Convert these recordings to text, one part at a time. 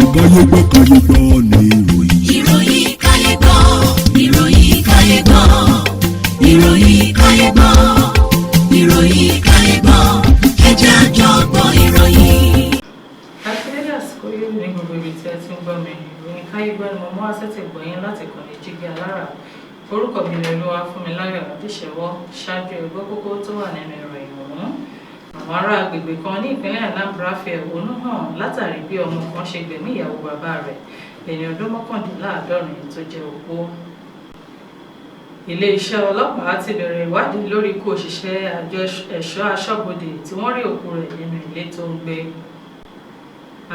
Kayegbo ni ìròyìn. Ìròyìn Kayegbo, ìròyìn Kayegbo, ìròyìn Kayegbo, ìròyìn Kayegbo, ẹ jẹ́ a jọ gbọ́ ìròyìn. Àtẹ̀lé àsìkò yìí ní gbogbo ibi tí ẹ ti ń gbọ́ mi. Ìròyìn Kayegbo ni mo mú àṣẹ́tì gbọ̀yìn láti kàn ní jígí alára. Orúkọ mi ni Olúwafúnmiláyọ̀ Adéṣẹ́wọ́. Ṣáájú ẹgbẹ́ kókó tó wà nínú ìròyìn ọ̀hún. Àwọn ará agbègbè kan ní ìpínlẹ̀ Anambra fi ẹ̀hónú hàn látàrí bí ọmọ kan ṣe gbẹ̀mí ìyàwó bàbá rẹ̀ ẹni ọdún 69 tó jẹ́ opó. Ilé-iṣẹ́ ọlọ́pàá ti bẹ̀rẹ̀ ìwádìí lórí ikú òṣìṣẹ́ àjọ ẹ̀ṣọ́ aṣọ́bodè tí wọ́n rí òkú rẹ̀ nínú ilé tó ń gbé.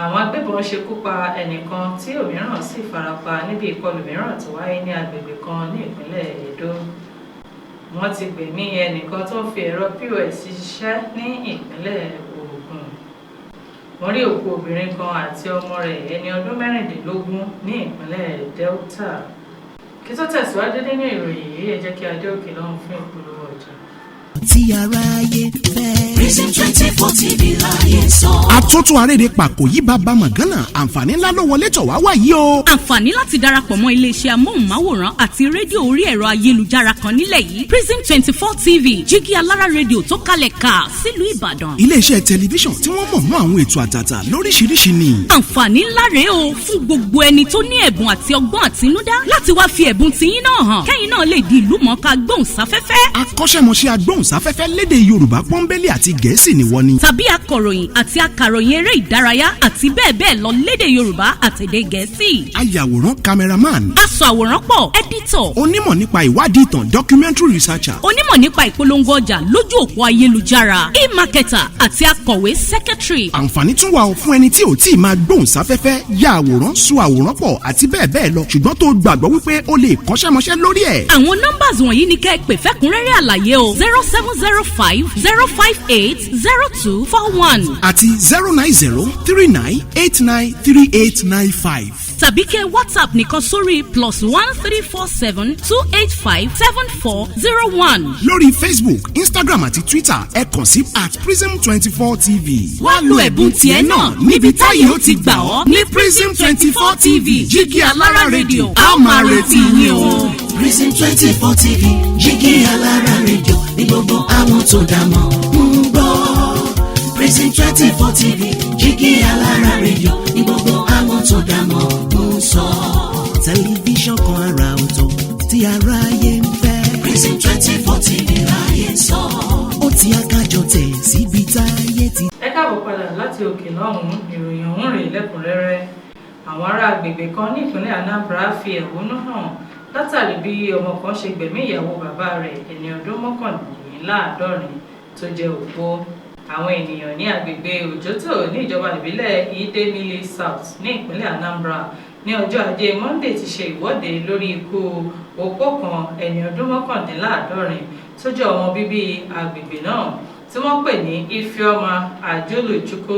Àwọn agbébọn ṣekú pa ẹnìkan tí òmíràn sì farapa níbi ìkọlù mìíràn tó wáyé ní agbègbè kan ní ìpínlẹ̀ Edo. Wọ́n ti gbẹ̀mí ẹnìkan tó ń fi ẹ̀rọ POS ṣiṣẹ́ ní ìpínlẹ̀ Ogun. Wọ́n rí òkú obìnrin kan àti ọmọ rẹ̀ ẹni ọdún 16 ní ìpínlẹ̀ Delta. Kí tó tẹ̀síwájú nínú ìròyìn yìí, ẹ jẹ́ kí a dé òkè lọ́hùn fún ìpolówó ọjà. Tí aráyé fẹ́. Prison 24 TV láyé sọ. Àtúntò àrèrè pàkó yí bàbá màgánà àǹfààní ńlá ló wọlé tọ̀ wá wáyé o. Àǹfààní láti darapọ̀ mọ́ iléeṣẹ́ amóhùnmáwòrán àti rédíò orí ẹ̀rọ ayélujára kan nílẹ̀ yìí. Prison 24 TV jígí alára rédíò tó kalẹ̀ ká sílùú Ìbàdàn. Iléeṣẹ́ tẹlifíṣàn tí wọ́n mọ̀ mọ́ àwọn ètò àtàtà lóríṣiríṣi ni. Àǹfààní ńlá rèé o fún gbogbo ẹni tó ní ẹ̀bùn àti ọgbọ́n àtinúdá láti wá fi ẹ̀bùn tiyín náà hàn. Kẹ́yìn náà lè di ìlú mọ̀ọ́ká gbóhùnsáfẹ́fẹ́. Akọ́ṣẹ́mọṣẹ́ agbóhùnsáfẹ́fẹ́ lédè Yorùbá pọ́nbélé àti Gẹ̀ẹ́sì ni wọ́n ní. Tàbí akọ̀ròyìn àti akàròyìn eré ìdárayá àti bẹ́ẹ̀ bẹ́ẹ̀ lọ lédè Yorùbá àtèdè Gẹ̀ẹ́sì. Ayàwòrán cameraman. Aṣàwòrán pọ̀ editor. Onímọ̀ nípa ìwádìí ìtàn documentary researcher. Onímọ̀ nípa ìpolongo ọjà lójú òpó ayélujára. E-marketer àti akọ̀wé secretary. Àǹfààní tún wà fún ẹni tí ò tí ì máa gbóhùn sáfẹ́fẹ́ ya àwòrán so àwòrán pọ̀ àti bẹ́ẹ̀ bẹ́ẹ̀ lọ ṣùgbọ́n tó gbàgbọ́ wípé o lè kọ́ṣẹ́mọṣẹ́ lórí ẹ̀. Àwọn nọ́mbàs wọ̀nyí ni kẹ́ ẹ pè fẹ́kúnrẹ́rẹ́ àlàyé o 0705 058 0241 àti 09039893895. tàbí kẹ́ WhatsApp nìkan sórí +1347 285 7401. lórí Facebook, Instagram àti Twitter ẹ kàn sí @prism24tv. wá lo ẹ̀bùn tiẹ̀ náà níbi táyé ó ti gbà ọ́ ní Prism 24 TV jígí alára rédíò a máa retí yín o. Prison 24 TV jígí alára rédíò ní gbogbo àwọn tó dámọ̀ ń gbọ́. Prison 24 TV jígí alára rédíò ní gbogbo àwọn tó dámọ̀ ń sọ. Tẹlifíṣàn kan àrà ọ̀tọ̀ tí aráyé ń fẹ́. Prison 24 TV láyé sọ. Ó ti akájọ tẹ̀ síbi táyé ti. Ẹ káàbọ̀ padà láti òkè lọ́hùn-ún. Ìròyìn ọ̀hún rèé lẹ́kùnrẹ́rẹ́. Àwọn ará agbègbè kan ní ìpínlẹ̀ Anambra fi ẹ̀hónú hàn látàrí bí ọmọ kan ṣe gbẹ̀mí ìyàwó bàbá rẹ̀ ẹni ọdún 69 tó jẹ́ opó. Àwọn ènìyàn ní agbègbè Òjòtò ní ìjọba ìbílẹ̀ Idemili South ní ìpínlẹ̀ Anambra ní ọjọ́ Ajé Monday ti ṣe ìwọ́de lórí ikú opó kan ẹni ọdún 69 tó jẹ́ ọmọ bíbí agbègbè náà tí wọ́n pè ní Ifeoma Ajuluchukwu.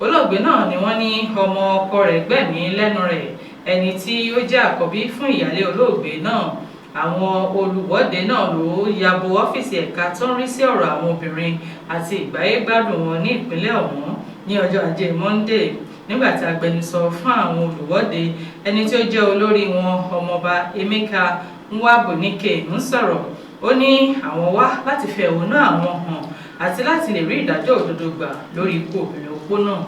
Olóògbé náà ni wọ́n ní ọmọ ọkọ rẹ̀ gbẹ̀mí lẹ́nu rẹ̀, ẹni tí ó jẹ́ àkọ́bí fún ìyálé olóògbé náà. Àwọn olùwọ́de náà ló yabo ọ́fíìsì ẹ̀ka tó ń rí sí ọ̀rọ̀ àwọn obìnrin àti ìgbáyégbádùn wọn ní ìpínlẹ̀ ọ̀hún ní ọjọ́ Ajé Monday. Nígbà tí agbẹnusọ fún àwọn olùwọ́de ẹni tí ó jẹ́ olórí wọn ọmọọba Emeka Nwabunike ń sọ̀rọ̀, ó ní àwọn wá láti fi ẹ̀hónú àwọn hàn àti láti lè rí ìdájọ́ òdodo gbà lórí ikú obìnrin opó náà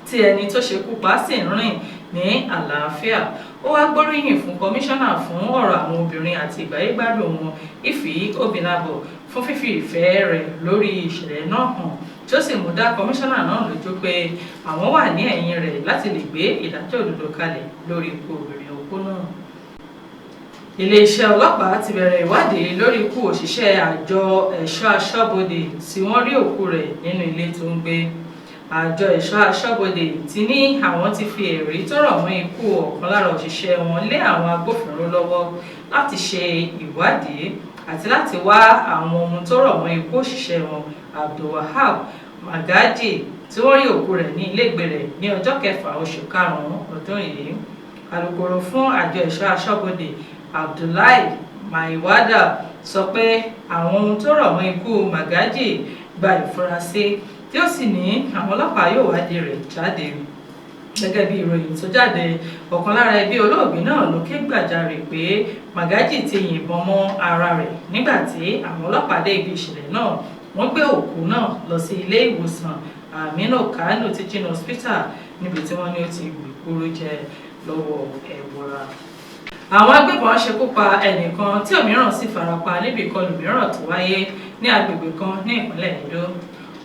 tí ẹni tó ṣekú pa sì ń rìn ní àlàáfíà. Ó wá gbóríyìn fún kọmíṣánná fún ọ̀rọ̀ àwọn obìnrin àti ìgbáyégbádùn wọn Ifi Obinabo fún fífi ìfẹ́ rẹ̀ lórí ìṣẹ̀lẹ̀ náà hàn tí ó sì mú dá kọmíṣánná náà lójú pé àwọn wà ní ẹ̀yìn rẹ̀ láti lè gbé ìdájọ́ òdodo kalẹ̀ lórí ikú obìnrin opó náà. Ilé-iṣẹ́ ọlọ́pàá ti bẹ̀rẹ̀ ìwádìí lórí ikú òṣìṣẹ́ àjọ ẹ̀ṣọ́ aṣọ́bodè tí wọ́n rí òkú rẹ̀ nínú ilé tó ń gbé. Àjọ ẹ̀ṣọ́ aṣọ́bodè ti ní àwọn ti fi ẹ̀rí tó rọ̀ mọ́ ikú ọ̀kan lára òṣìṣẹ́ wọn lé àwọn agbófinró lọ́wọ́ láti ṣe ìwádìí àti láti wá àwọn ohun tó rọ̀ mọ́ ikú òṣìṣẹ́ wọn Abdulwahab Magaji tí wọ́n rí òkú rẹ̀ ní ilégbé rẹ̀ ní ọjọ́ 6 oṣù karùn-ún ọdún yìí. Alukoro fún àjọ ẹ̀ṣọ́ aṣọ́bodè Abdullahi Maiwada sọ pé àwọn ohun tó rọ̀ mọ́ ikú Magaji gba ìfurasí tí ó sì ní àwọn ọlọ́pàá yóò wádìí rẹ̀ jáde. gẹ́gẹ́ bí ìròyìn tó jáde ọ̀kan lára ẹbí olóògbé náà ló ké gbàjarè pé Magaji ti yìnbọn mọ́ ara rẹ̀ nígbà tí àwọn ọlọ́pàá dé ibi ìṣẹ̀lẹ̀ náà wọ́n gbé òkú náà lọ sí ilé ìwòsàn Aminu Kano Teaching Hospital níbi tí wọ́n ní ó ti gbìkúrú jẹ lọ́wọ́ ẹ̀bọra. Àwọn agbébọn ṣekú pa ẹnìkan tí òmíràn sì farapa níbi ìkọlù mìíràn tó wáyé ní agbègbè kan ní ìpínlẹ̀ Edo.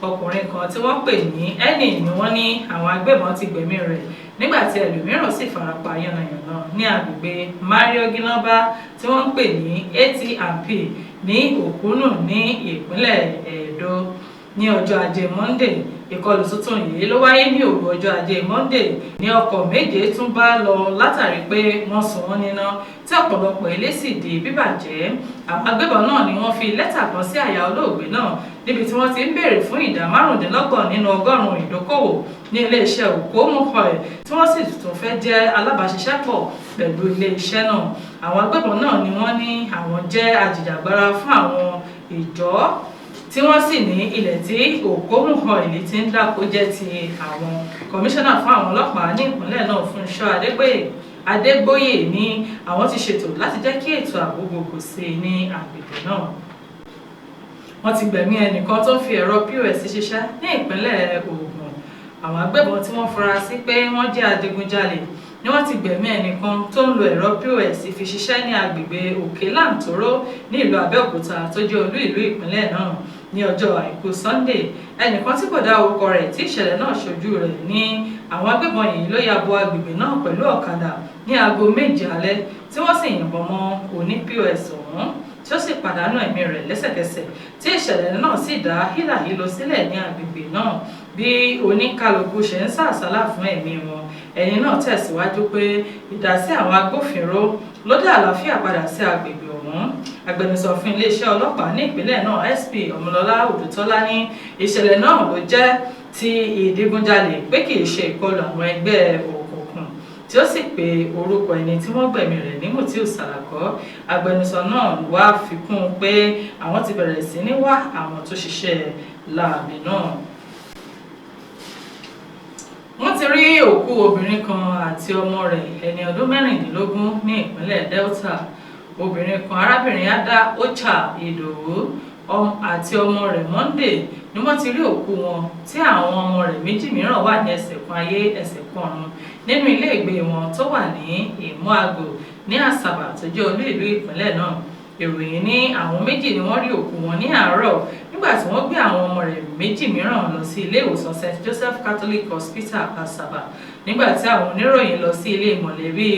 Ọkùnrin kan tí wọ́n pè ní Eni ni wọ́n ní àwọn agbébọn ti gbẹ̀mí rẹ̀ nígbà tí ẹlòmíràn sì farapa yánnayànna ní agbègbè Mario Ginaba tí wọ́n ń pè ní AT&P ní Okunu ní ìpínlẹ̀ Edo ní ọjọ́ Ajé Monday. Ìkọlù tuntun yìí ló wáyé ní òru ọjọ́ Ajé Monday ní ọkọ̀ méje tún bá lọ látàrí pé wọ́n sùn wọ́n níná tí ọ̀pọ̀lọpọ̀ ilé sì di bíbàjẹ́. Àwọn agbébọn náà ni wọ́n fi lẹ́tà kan sí àyà olóògbé náà níbi tí wọ́n ti ń béèrè fún ìdá 25 nínú 100 ìdókòwò ní iléeṣẹ́ Okomu-Oil tí wọ́n sì tún fẹ́ jẹ́ alábàáṣiṣẹ́pọ̀ pẹ̀lú iléeṣẹ́ náà. Àwọn agbébọn náà ni wọ́n ní àwọn jẹ́ ajìjàgbara fún àwọn ìjọ tí wọ́n sì ní ilẹ̀ tí Okomu-Oil ti ń dáko jẹ́ ti àwọn. Kọmíṣánná fún àwọn ọlọ́pàá ní ìpínlẹ̀ náà Fúnṣọ́ Adégbóyè ní àwọn ti ṣètò láti jẹ́ kí ètò ààbò gbogbo sí ní agbègbè náà. Wọ́n ti gbẹ̀mí ẹnìkan tó ń fi ẹ̀rọ POS ṣiṣẹ́ ní ìpínlẹ̀ Ogun. Àwọn agbébọn tí wọ́n fura sí pé wọ́n jẹ́ adigunjalè ni wọ́n ti gbẹ̀mí ẹnìkan tó ń lo ẹ̀rọ POS fi ṣiṣẹ́ ní agbègbè Òkè Lantoro ní ìlú Abẹ́òkúta tó jẹ́ olú ìlú ìpínlẹ̀ náà ní ọjọ́ Àìkú Sunday. Ẹnìkan tí kò dá orúkọ rẹ̀ tí ìṣẹ̀lẹ̀ náà ṣojú rẹ̀ ní àwọn agbébọn yìí ló ya bo agbègbè náà pẹ̀lú ọ̀kadà ní aago 7 alẹ́ tí wọ́n sì yìnbọn mọ́ oní POS ọ̀hún tí ó sì pàdánù ẹ̀mí rẹ̀ lẹ́sẹ̀kẹsẹ̀ tí ìṣẹ̀lẹ̀ náà sì dá hílàhílo sílẹ̀ ní agbègbè náà bí oníkálukú ṣe ń sàsálà fún ẹ̀mí wọn. Ẹni náà tẹ̀síwájú pé ìdásí àwọn agbófinró ló dá àlàáfíà padà sí agbègbè ọ̀hún. Agbẹnusọ fún iléeṣẹ́ ọlọ́pàá ní ìpínlẹ̀ náà SP Ọmọlọ́lá Odùtọ́lá ní ìṣẹ̀lẹ̀ náà ló jẹ́ ti ìdigunjalè pé kì í ṣe ìkọlù àwọn ẹgbẹ́ òkùnkùn tí ó sì pe orúkọ ẹni tí wọ́n gbẹ̀mí rẹ̀ ní Mutiu Sàlàkọ́. Agbẹnusọ náà wá fi kún un pé àwọn ti bẹ̀rẹ̀ sí ní wá àwọn tó ṣiṣẹ́ láabi náà. Wọ́n ti rí òkú obìnrin kan àti ọmọ rẹ̀ ẹni ọdún 16 ní ìpínlẹ̀ Delta. Obìnrin kan arábìnrin Ada Ocha Ìdòwú àti ọmọ rẹ̀ Monday ni wọ́n ti rí òkú wọn tí àwọn ọmọ rẹ̀ méjì mìíràn wà ní ẹsẹ̀ kan ayé ẹsẹ̀ kan ọ̀run nínú ilé ìgbé wọn tó wà ní Ìmúàgò ní Àsàbà tó jẹ́ olú ìlú ìpínlẹ̀ náà. Ìròyìn ní àwọn méjì ni wọ́n rí òkú wọn ní àárọ̀ nígbà tí wọ́n gbé àwọn ọmọ rẹ̀ méjì mìíràn lọ sí ilé ìwòsàn St. Joseph Catholic Hospital Àsàbà nígbà tí àwọn oníròyìn lọ sí ilé mọ̀lẹ́bí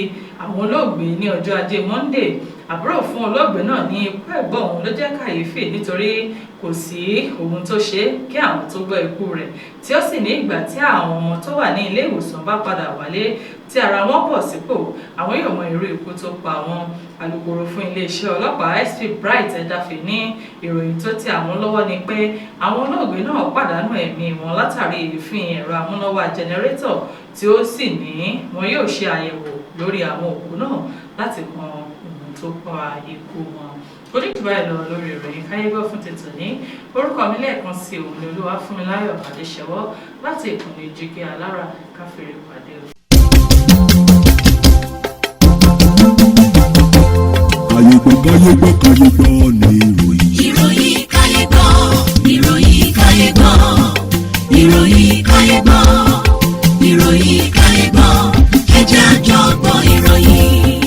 àwọn olóògbé ní ọjọ́ Ajé Monday. Àbúrò fún olóògbé náà ní ikú ẹ̀gbọ́n òun ló jẹ́ kàyéfì nítorí kò sí ohun tó ṣe kí àwọn tó gbọ́ ikú rẹ̀ tí ó sì ní ìgbà tí àwọn ọmọ tó wà ní ilé ìwòsàn bá padà wálé tí ara wọn bọ̀ sípò àwọn yóò mọ irú ikú tó pa wọn. Alukoro fún iléeṣẹ́ ọlọ́pàá SP Bright Edafe ní ìròyìn tó tẹ̀ àwọn lọ́wọ́ ni pé àwọn olóògbé náà pàdánù ẹ̀mí wọn látàrí ìfín ẹ̀rọ amúnáwá jẹnẹrétọ̀ tí ó sì ní wọn yóò ṣe àyẹ̀wò lórí àwọn òkú náà láti mọ ohun tó pa ikú wọn. Oníjùbá ẹ̀ lọ lórí ìròyìn Kayegbo fún tètò ní orúkọ mi lẹ́ẹ̀kan sí òun ni Olúwafúnmiláyọ̀ Adéṣẹ́wọ́ láti ìkànnì Jígí Alára káfíńrì pàdé. Kayegbo ni ìròyìn. Ìròyìn Kayegbo, ìròyìn Kayegbo, ìròyìn Kayegbo, ìròyìn Kayegbo.